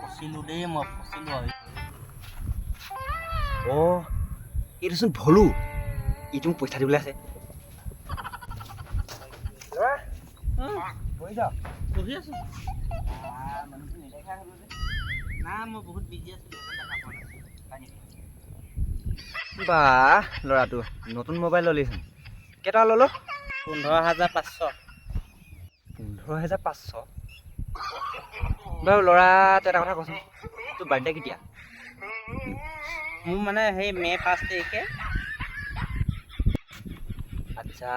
ফচিলো দেই মই ফচিলো আৰু অ' এইটোচোন ভলু ইটো মোক পইচা দিবলৈ আছে বহি আছো মানুহটো নেদেখা হ'লো যে না মই বহুত বিজি আছিলো বাহ ল'ৰাটো নতুন মোবাইল ল'লিচোন কেইটকা ল'লো 15,500 15,500 বাৰু ল'ৰা তই এটা কথা কচোন তোৰ বাৰ্থডে কেতিয়া মোৰ মানে সেই মে 5 তাৰিখে আচ্ছা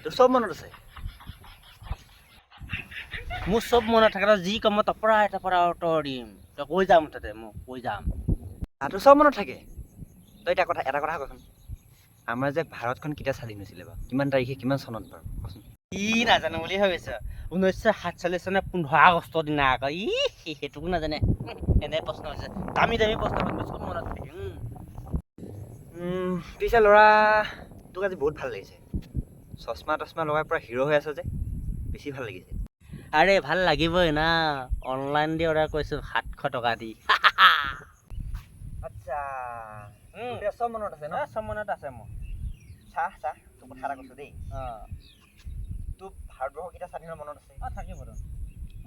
তোৰ চব মনত আছে মোৰ চব মনত থাকে তই যি কম মই টপৰা উত্তৰ দিম তই কৈ যাম মুঠতে মই কৈ যাম তোৰ চব মনত থাকে তই এটা কথা কচোন আমাৰ যে ভাৰতখন কেতিয়া স্বাধীন হৈছিলে বাৰু কিমান তাৰিখে কিমান চনত বাৰু কচোন কি নাজানো বুলি ভাবিছ 1947 চনৰ 15 আগষ্টৰ দিনা আকৌ সেইটোকো নাজানে এনে প্ৰশ্ন হৈছে দামী প্ৰশ্ন চব মনত থাকে পিছে ল'ৰা তোক আজি বহুত ভাল লাগিছে চশমা লগাই পুৰা হিৰ' হৈ আছ যে বেছি ভাল লাগিছে আৰে ভাল লাগিবই না অনলাইন দি অৰ্ডাৰ কৰিছো 700 টকা দি আচ্ছা চব মনত আছে ন চব মনত আছে মোৰ চাহ তোৰ কথা এটা কৈছো দেই তোৰ ভাৰতবৰ্ষ কেতিয়া স্বাধীন মনত আছে থাকিব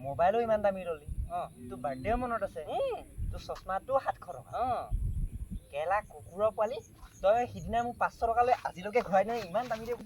মোবাইলো ইমান দামী ল'লি তোৰ বাৰ্থডেও মনত আছে তোৰ চশমাটো 700 টকা কেলা কুকুৰৰ পোৱালি তই সিদিনা মোক 500 টকা লৈ আজিলৈকে ঘূৰাই নাই ইমান দামী দিয়ে